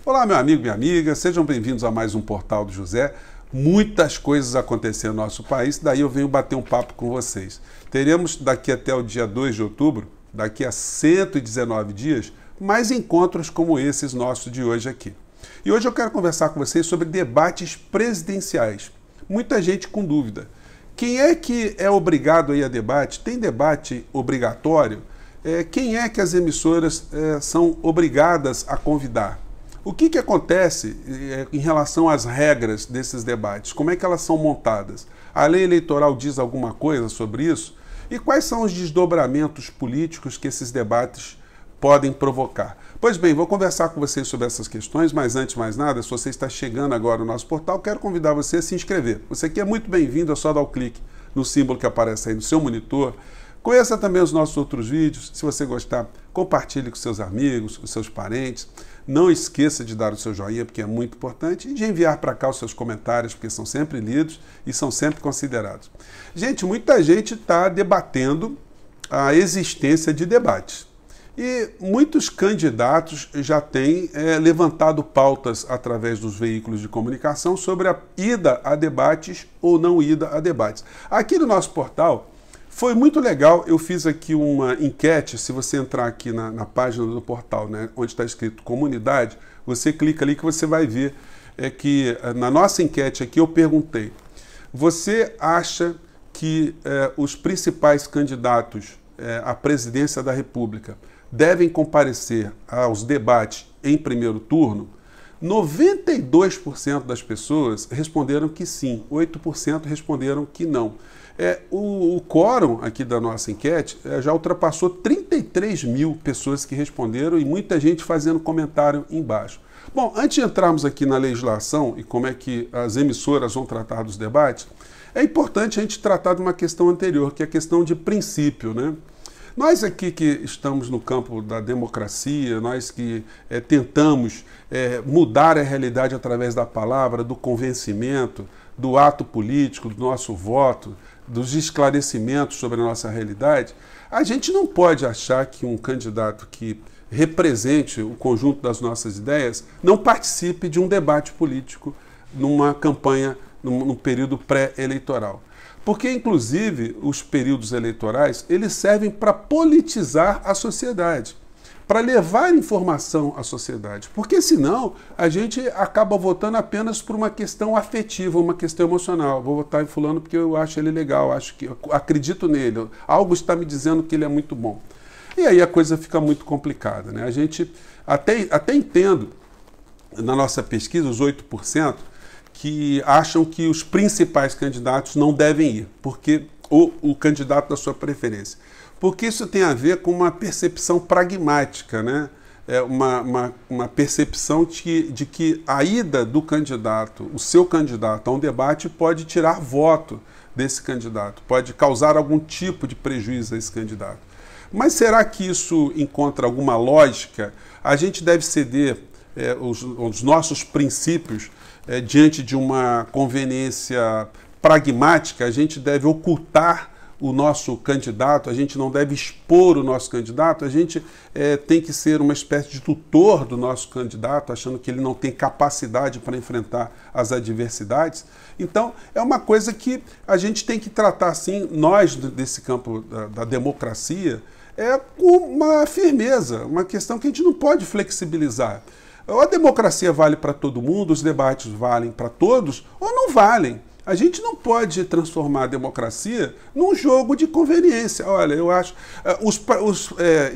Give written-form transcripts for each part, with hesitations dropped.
Olá, meu amigo, minha amiga, sejam bem-vindos a mais um Portal do José. Muitas coisas acontecendo no nosso país, daí eu venho bater um papo com vocês. Teremos daqui até o dia 2 de outubro, daqui a 119 dias, mais encontros como esses nossos de hoje aqui. E hoje eu quero conversar com vocês sobre debates presidenciais. Muita gente com dúvida. Quem é que é obrigado a ir a debate? Tem debate obrigatório? Quem é que as emissoras são obrigadas a convidar? O que acontece em relação às regras desses debates? Como é que elas são montadas? A lei eleitoral diz alguma coisa sobre isso? E quais são os desdobramentos políticos que esses debates podem provocar? Pois bem, vou conversar com vocês sobre essas questões, mas antes de mais nada, se você está chegando agora no nosso portal, quero convidar você a se inscrever. Você aqui é muito bem-vindo, é só dar o clique no símbolo que aparece aí no seu monitor. Conheça também os nossos outros vídeos. Se você gostar, compartilhe com seus amigos, com seus parentes. Não esqueça de dar o seu joinha, porque é muito importante, e de enviar para cá os seus comentários, porque são sempre lidos e são sempre considerados. Gente, muita gente está debatendo a existência de debates. E muitos candidatos já têm levantado pautas através dos veículos de comunicação sobre a ida a debates ou não ida a debates. Aqui no nosso portal, foi muito legal, eu fiz aqui uma enquete. Se você entrar aqui na página do portal, né, onde está escrito comunidade, você clica ali que você vai ver que na nossa enquete aqui eu perguntei: você acha que os principais candidatos à presidência da República devem comparecer aos debates em primeiro turno? 92% das pessoas responderam que sim, 8% responderam que não. O quórum aqui da nossa enquete já ultrapassou 33 mil pessoas que responderam e muita gente fazendo comentário embaixo. Bom, antes de entrarmos aqui na legislação e como é que as emissoras vão tratar dos debates, é importante a gente tratar de uma questão anterior, que é a questão de princípio, né? Nós aqui que estamos no campo da democracia, nós que tentamos mudar a realidade através da palavra, do convencimento, do ato político, do nosso voto, dos esclarecimentos sobre a nossa realidade, a gente não pode achar que um candidato que represente o conjunto das nossas ideias não participe de um debate político numa campanha, num período pré-eleitoral. Porque, inclusive, os períodos eleitorais, eles servem para politizar a sociedade, para levar informação à sociedade. Porque, senão, a gente acaba votando apenas por uma questão afetiva, uma questão emocional. Vou votar em fulano porque eu acho ele legal, acredito nele, algo está me dizendo que ele é muito bom. E aí a coisa fica muito complicada, né? A gente até entendo, na nossa pesquisa, os 8%, que acham que os principais candidatos não devem ir, porque o candidato da sua preferência. Porque isso tem a ver com uma percepção pragmática, né? Uma percepção de que a ida do candidato, o seu candidato a um debate pode tirar voto desse candidato, pode causar algum tipo de prejuízo a esse candidato. Mas será que isso encontra alguma lógica? A gente deve ceder os nossos princípios diante de uma conveniência pragmática? A gente deve ocultar o nosso candidato, a gente não deve expor o nosso candidato, a gente tem que ser uma espécie de tutor do nosso candidato, achando que ele não tem capacidade para enfrentar as adversidades. Então, é uma coisa que a gente tem que tratar, assim, nós desse campo da democracia, com uma firmeza, uma questão que a gente não pode flexibilizar. Ou a democracia vale para todo mundo, os debates valem para todos, ou não valem. A gente não pode transformar a democracia num jogo de conveniência. Olha, eu acho os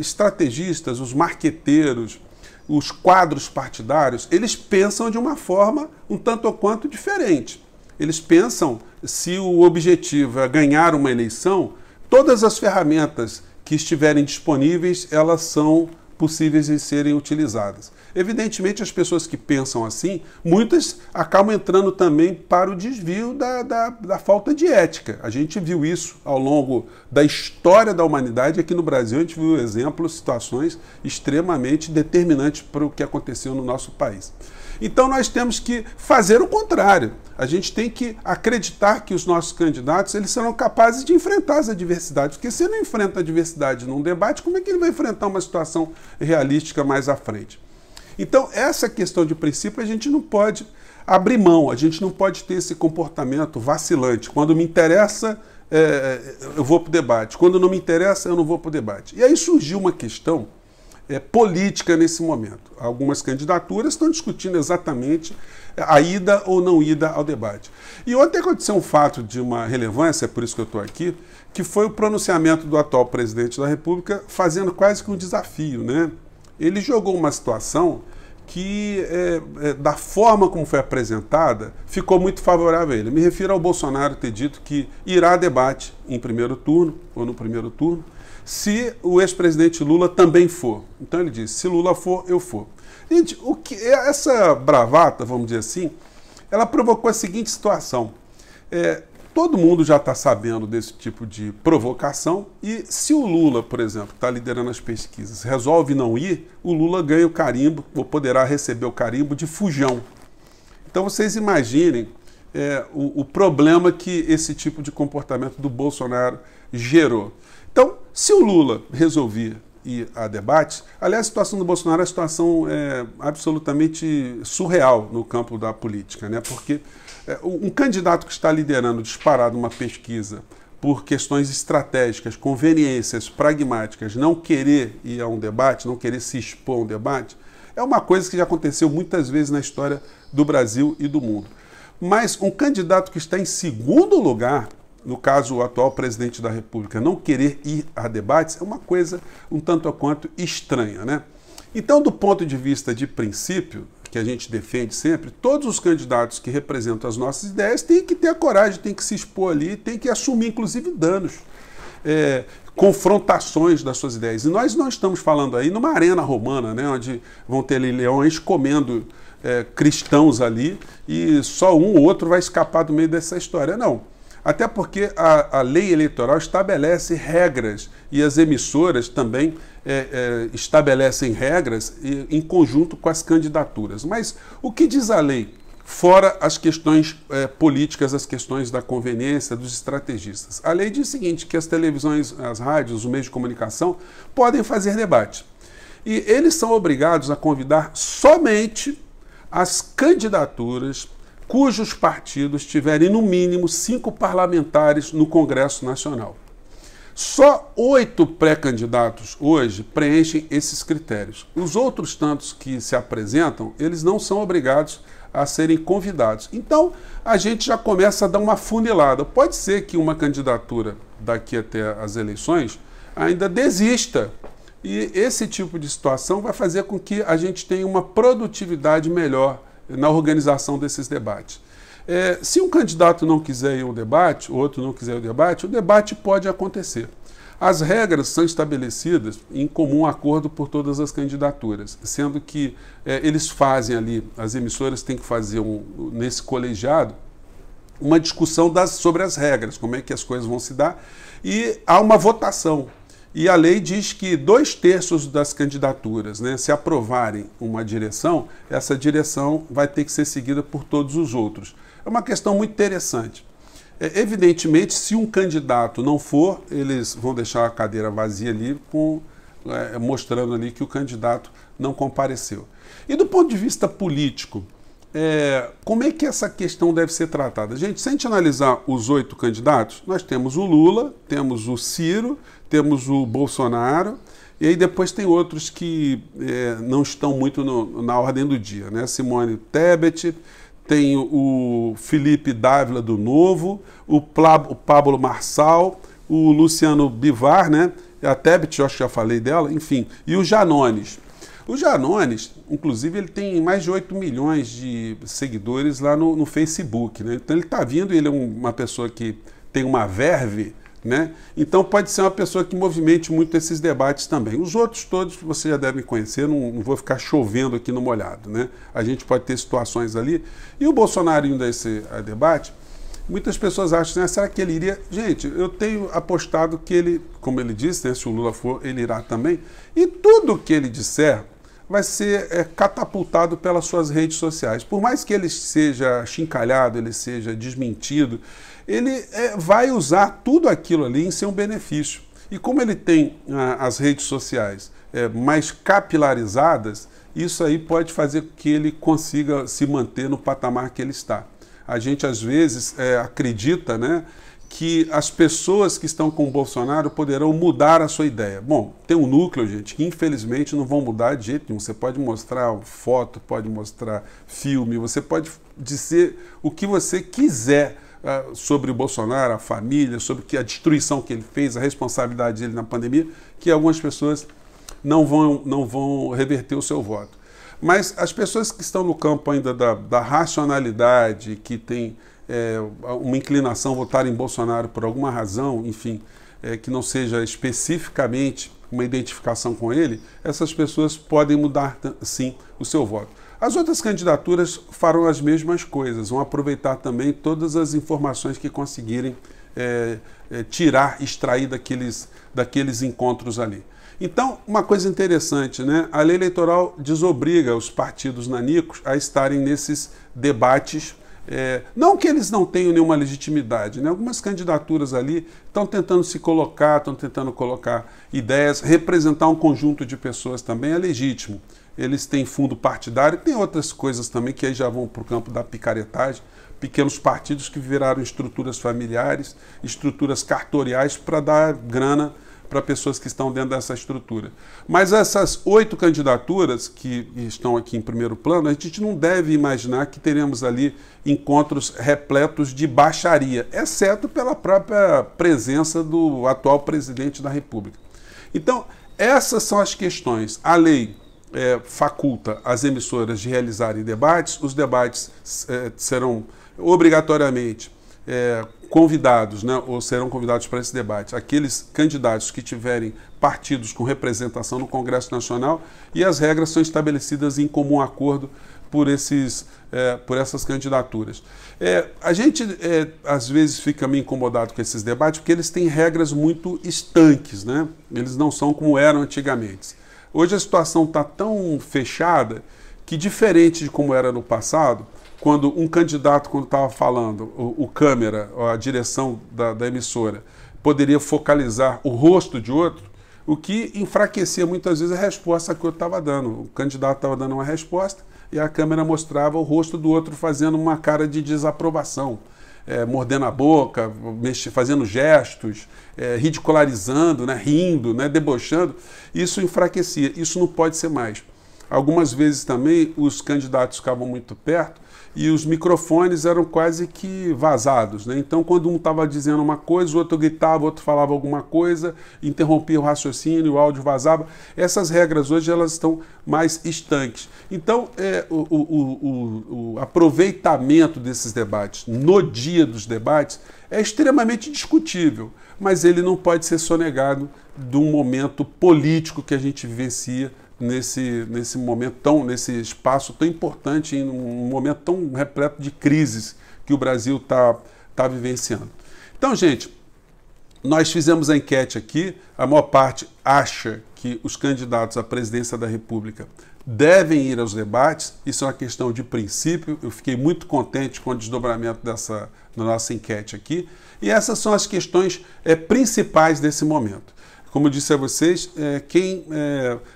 estrategistas, os marqueteiros, os quadros partidários, eles pensam de uma forma um tanto ou quanto diferente. Eles pensam, se o objetivo é ganhar uma eleição, todas as ferramentas que estiverem disponíveis, elas são possíveis de serem utilizadas. Evidentemente, as pessoas que pensam assim, muitas acabam entrando também para o desvio da falta de ética. A gente viu isso ao longo da história da humanidade. Aqui no Brasil, a gente viu exemplos, situações extremamente determinantes para o que aconteceu no nosso país. Então, nós temos que fazer o contrário. A gente tem que acreditar que os nossos candidatos eles serão capazes de enfrentar as adversidades. Porque se ele não enfrenta a adversidade num debate, como é que ele vai enfrentar uma situação realística mais à frente? Então, essa questão de princípio a gente não pode abrir mão, a gente não pode ter esse comportamento vacilante. Quando me interessa, eu vou para o debate. Quando não me interessa, eu não vou para o debate. E aí surgiu uma questão política nesse momento. Algumas candidaturas estão discutindo exatamente a ida ou não ida ao debate. E ontem aconteceu um fato de uma relevância, é por isso que eu estou aqui, que foi o pronunciamento do atual presidente da República fazendo quase que um desafio, né? Ele jogou uma situação que, da forma como foi apresentada, ficou muito favorável a ele. Me refiro ao Bolsonaro ter dito que irá a debate em primeiro turno, ou no primeiro turno, se o ex-presidente Lula também for. Então ele disse, se Lula for, eu for. Gente, essa bravata, vamos dizer assim, ela provocou a seguinte situação. Todo mundo já está sabendo desse tipo de provocação e se o Lula, por exemplo, está liderando as pesquisas, resolve não ir, o Lula ganha o carimbo, ou poderá receber o carimbo de fujão. Então vocês imaginem o problema que esse tipo de comportamento do Bolsonaro gerou. Então, se o Lula resolver ir a debates, aliás, a situação do Bolsonaro é uma situação absolutamente surreal no campo da política, né? Porque um candidato que está liderando disparado uma pesquisa por questões estratégicas, conveniências, pragmáticas, não querer ir a um debate, não querer se expor a um debate, é uma coisa que já aconteceu muitas vezes na história do Brasil e do mundo. Mas um candidato que está em segundo lugar, no caso o atual presidente da República, não querer ir a debates, é uma coisa um tanto ou quanto estranha, né? Então, do ponto de vista de princípio, que a gente defende sempre, todos os candidatos que representam as nossas ideias têm que ter a coragem, têm que se expor ali, têm que assumir, inclusive, danos, confrontações das suas ideias. E nós não estamos falando aí numa arena romana, né, onde vão ter leões comendo cristãos ali e só um ou outro vai escapar do meio dessa história. Não. Até porque a lei eleitoral estabelece regras e as emissoras também estabelecem regras em conjunto com as candidaturas. Mas o que diz a lei? Fora as questões políticas, as questões da conveniência dos estrategistas. A lei diz o seguinte, que as televisões, as rádios, os meios de comunicação podem fazer debate. E eles são obrigados a convidar somente as candidaturas cujos partidos tiverem no mínimo 5 parlamentares no Congresso Nacional. Só 8 pré-candidatos hoje preenchem esses critérios. Os outros tantos que se apresentam, eles não são obrigados a serem convidados. Então, a gente já começa a dar uma funilada. Pode ser que uma candidatura daqui até as eleições ainda desista. E esse tipo de situação vai fazer com que a gente tenha uma produtividade melhor na organização desses debates. Se um candidato não quiser ir ao debate, o outro não quiser ir ao debate, o debate pode acontecer. As regras são estabelecidas em comum acordo por todas as candidaturas, sendo que eles fazem ali, as emissoras têm que fazer nesse colegiado uma discussão sobre as regras, como é que as coisas vão se dar, e há uma votação. E a lei diz que 2/3 das candidaturas, né, se aprovarem uma direção, essa direção vai ter que ser seguida por todos os outros. É uma questão muito interessante. Evidentemente, se um candidato não for, eles vão deixar a cadeira vazia ali, mostrando ali que o candidato não compareceu. E do ponto de vista político, como é que essa questão deve ser tratada? Gente, se a gente analisar os 8 candidatos, nós temos o Lula, temos o Ciro, temos o Bolsonaro, e aí depois tem outros que não estão muito na ordem do dia, né? Simone Tebet, tem o Felipe Dávila do Novo, o Pablo Marçal, o Luciano Bivar, né? A Tebet, eu acho que já falei dela, enfim, e o Janones. O Janones, inclusive, ele tem mais de 8 milhões de seguidores lá no Facebook, né? Então ele está vindo, ele é uma pessoa que tem uma verve, né? Então pode ser uma pessoa que movimente muito esses debates também. Os outros todos vocês já devem conhecer, não vou ficar chovendo aqui no molhado, né? A gente pode ter situações ali. E o Bolsonaro indo a esse debate, muitas pessoas acham, né, será que ele iria? Gente, eu tenho apostado que ele, como ele disse, né, se o Lula for, ele irá também. E tudo que ele disser vai ser catapultado pelas suas redes sociais. Por mais que ele seja achincalhado, ele seja desmentido, ele vai usar tudo aquilo ali em seu benefício. E como ele tem as redes sociais mais capilarizadas, isso aí pode fazer com que ele consiga se manter no patamar que ele está. A gente, às vezes, acredita, né, que as pessoas que estão com o Bolsonaro poderão mudar a sua ideia. Bom, tem um núcleo, gente, que infelizmente não vão mudar de jeito nenhum. Você pode mostrar foto, pode mostrar filme, você pode dizer o que você quiser sobre o Bolsonaro, a família, sobre a destruição que ele fez, a responsabilidade dele na pandemia, que algumas pessoas não vão reverter o seu voto. Mas as pessoas que estão no campo ainda da racionalidade, que tem uma inclinação a votar em Bolsonaro por alguma razão, enfim, que não seja especificamente uma identificação com ele, essas pessoas podem mudar, sim, o seu voto. As outras candidaturas farão as mesmas coisas, vão aproveitar também todas as informações que conseguirem extrair daqueles encontros ali. Então, uma coisa interessante, né? A lei eleitoral desobriga os partidos nanicos a estarem nesses debates. Não que eles não tenham nenhuma legitimidade, né? Algumas candidaturas ali estão tentando se colocar, estão tentando colocar ideias, representar um conjunto de pessoas também é legítimo. Eles têm fundo partidário, tem outras coisas também que aí já vão para o campo da picaretagem, pequenos partidos que viraram estruturas familiares, estruturas cartoriais para dar grana para pessoas que estão dentro dessa estrutura. Mas essas 8 candidaturas que estão aqui em primeiro plano, a gente não deve imaginar que teremos ali encontros repletos de baixaria, exceto pela própria presença do atual presidente da República. Então, essas são as questões. A lei faculta as emissoras de realizarem debates, os debates serão obrigatoriamente convidados, né, ou serão convidados para esse debate aqueles candidatos que tiverem partidos com representação no Congresso Nacional, e as regras são estabelecidas em comum acordo por essas candidaturas. A gente às vezes fica meio incomodado com esses debates porque eles têm regras muito estanques, né? Eles não são como eram antigamente. Hoje a situação está tão fechada que, diferente de como era no passado, quando um candidato, quando estava falando, o câmera, a direção da emissora, poderia focalizar o rosto de outro, o que enfraquecia muitas vezes a resposta que eu estava dando. O candidato estava dando uma resposta e a câmera mostrava o rosto do outro fazendo uma cara de desaprovação, mordendo a boca, fazendo gestos, ridicularizando, né, rindo, né, debochando. Isso enfraquecia. Isso não pode ser mais. Algumas vezes também os candidatos ficavam muito perto e os microfones eram quase que vazados, né? Então, quando um estava dizendo uma coisa, o outro gritava, o outro falava alguma coisa, interrompia o raciocínio, o áudio vazava. Essas regras hoje elas estão mais estanques. Então, o aproveitamento desses debates no dia dos debates é extremamente discutível, mas ele não pode ser sonegado de um momento político que a gente vivencia nesse momento nesse espaço tão importante, em um momento tão repleto de crises que o Brasil tá vivenciando. Então, gente, nós fizemos a enquete aqui, a maior parte acha que os candidatos à presidência da República devem ir aos debates, isso é uma questão de princípio. Eu fiquei muito contente com o desdobramento da nossa enquete aqui, e essas são as questões principais desse momento. Como eu disse a vocês, quem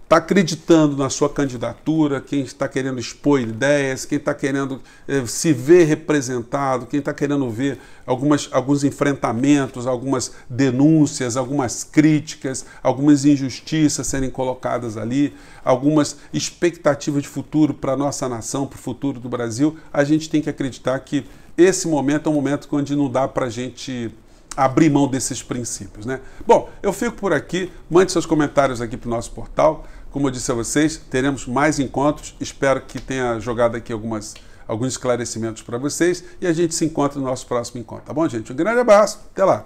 está acreditando na sua candidatura, quem está querendo expor ideias, quem está querendo se ver representado, quem está querendo ver alguns enfrentamentos, algumas denúncias, algumas críticas, algumas injustiças serem colocadas ali, algumas expectativas de futuro para a nossa nação, para o futuro do Brasil, a gente tem que acreditar que esse momento é um momento onde não dá para a gente abrir mão desses princípios, né? Bom, eu fico por aqui. Mande seus comentários aqui para o nosso portal. Como eu disse a vocês, teremos mais encontros. Espero que tenha jogado aqui alguns esclarecimentos para vocês, e a gente se encontra no nosso próximo encontro. Tá bom, gente? Um grande abraço. Até lá.